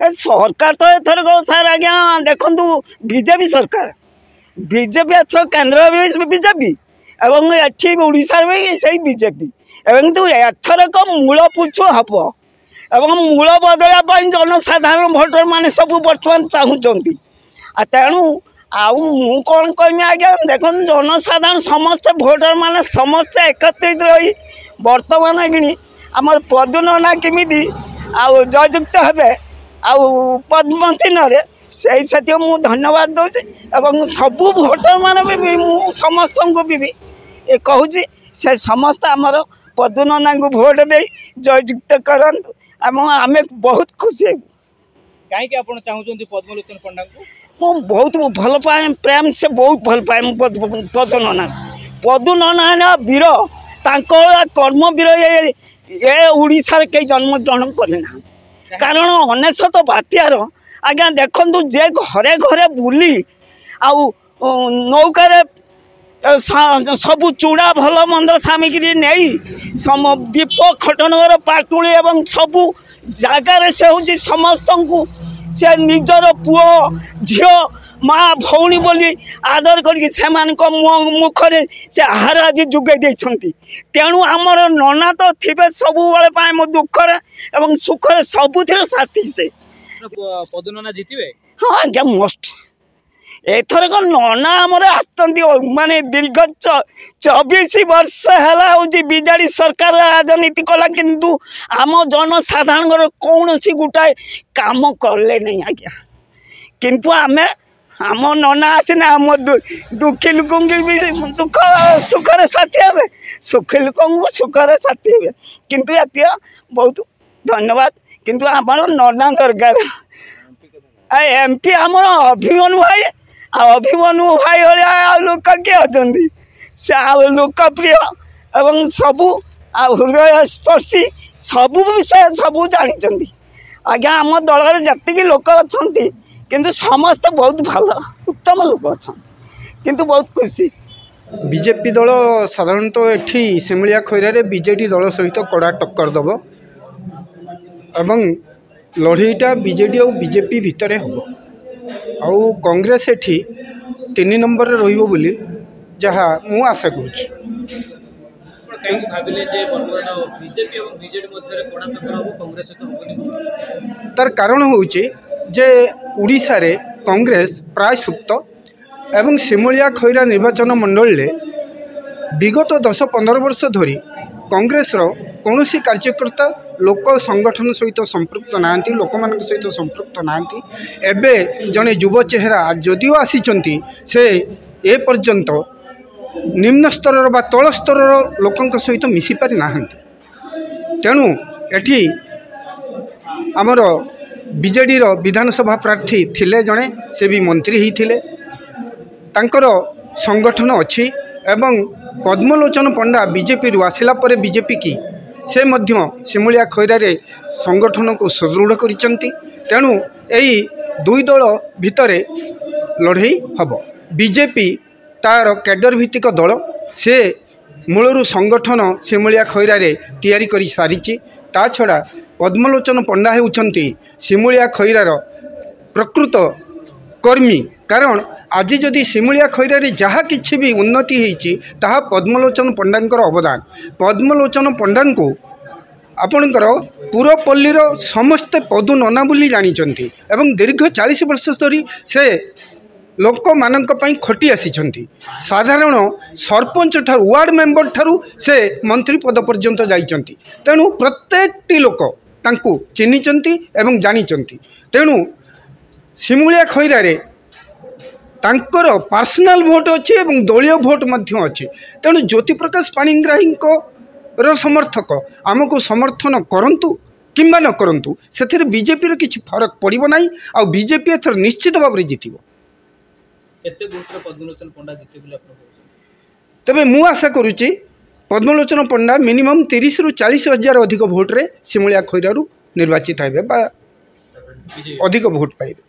ए सरकार तो एथर सर आज्ञा देखु बीजेपी सरकार बीजेपी एथर केन्द्र भी बीजेपी एवं एठी ओडिशा भी सही बीजेपी एवं तो एथरक मूल पुछु हम एवं मूल बदलवा जनसाधारण भोटर माने सब बर्तमान चाहूँगी तेणु आउ मु कौन कहमी आज्ञा देख जनसाधारण समस्ते भोटर माने समस्ते एकत्रित रही बर्तमान कि आमर पदुनना केमी जययुक्त हे पद्म चिन्ह से मु धन्यवाद दूसरी एवं सबू भोटर मान भी समस्त को भी कहूँ से समस्त आमर पदुनना को भोट दे जययुक्त करंतु आम बहुत खुशी कहीं चाहते पद्मलोचन पंडा को बहुत भल पाए प्रेम से बहुत भल पाए पदुनना वीर कर्मवीर ये ओडिशा कई जन्म ग्रहण करना कारण अनेशत बात्यार आज्ञा देखु जे घरे घरे बुली नौकार सबू चूड़ा भल मंद सामग्री नहीं दीप खटनगर पाटुली एवं सबू जगार से हूँ समस्त को से निजर पुओ झील माँ भौणी बोली आदर कर मुखरे से आहार आज जोगे तेणु आमर नना तो थे सब मो दुखरे एवं सुखरे सबुथ साथी से पदुनना जीतबे हाँ आज्ञा मस्ट एथरक नना आमर माने दीर्घ 24 वर्ष है बीजेडी सरकार राजनीति कला किंतु आम जनसाधारण कौन सी गोटाए काम कले नहीं आज्ञा किंतु आमे आम नना आसना आम दुखी लोक भी दुख सुखर साथी हे सुखी लोक सुखर साथी हे किंतु ये बहुत धन्यवाद किंतु आमर नना दरकार एमपी आमर अभिमन्यु भाई अभिमन्यु भाई लोक किए अच्छा लोकप्रिय एवं सबू हृदय स्पर्शी सबू विषय सबू जानी आज्ञा आम दल जी लोक अच्छा किंतु समस्त बहुत भल उत्तम लोक अच्छा किंतु बहुत खुशी बीजेपी दल साधारणतः एठी सिमुलिया खैरा बीजेडी दल सहित कड़ा टक्कर दब एवं लड़ईटा बीजेडी और बीजेपी भितर हम आउ कांग्रेस एठी 3 नंबर रहिबो बोली जहाँ मु आशा करुच्ची तार कारण होउची जे उड़ीसा रे कांग्रेस प्राय सुप्त एवं सिमुलिया खैरा निर्वाचन मंडल विगत 10-15 वर्ष धरी कांग्रेस कौन सी कार्यकर्ता लोक संगठन सहित संपृक्त नांती लोक मान सहित संपृक्त नांती एबे जने युव चेहरा जदिओ आसीचंती से ए पर्यंत निम्न स्तर बा तल स्तर लोकंक सहित मिसी पारि नाहंती तेणु एठी आमर बीजेडी विधानसभा प्रार्थी थिले जड़े से भी मंत्री होते तांकर संगठन अच्छी एवं पद्मलोचन पंडा बीजेपी रु आसिला परे बीजेपी की से मध्य सिमुलिया खैरा संगठन को सुदृढ़ करिसंती तेणु यही दुई दल भितर लड़ई हम बीजेपी तार कैडर भित्तिक दल से मूलरू संगठन सिमुलिया खैरा तैयारी कर सारी ता छड़ा पद्मलोचन पंडा होउछंती सिमुलिया खैरार प्रकृत कर्मी कारण आज जदि सिमुलिया खैरा जहाँ किछि भी उन्नति होइछि ताहा पद्मलोचन पंडांकर अवदान पद्मलोचन पंडा को आपणकर पुरपल्लीर समस्ते पदु नना बोली जानिचंती एवं दीर्घ 40 वर्ष धरी से लोक मानक पई खटी आसीचंती साधारण सरपंच ठारू वार्ड मेंबर ठारू से मंत्री पद पर्यंत जाइचंती तेणु प्रत्येकटी लोक तांको चिन्हिचंती एवं जानिचंती तेणु सिमुलिया खैरा तांकर पर्सनल भोट अच्छी एवं दलीय भोट मध्य अच्छी तेणु ज्योति प्रकाश पाणिग्राही समर्थक आमको समर्थन करंतु किंबा न करंतु से बीजेपी किसी फरक पड़ो ना आ बीजेपी एथर निश्चित भाव में जीत तेबे मु आशा करुच्ची पद्मलोचन पंडा मिनिमम 30 ରୁ 40 हजार अधिक भोट्रे सिमुलिया खैरारू निर्वाचित हे अधिक भोट पाइबे।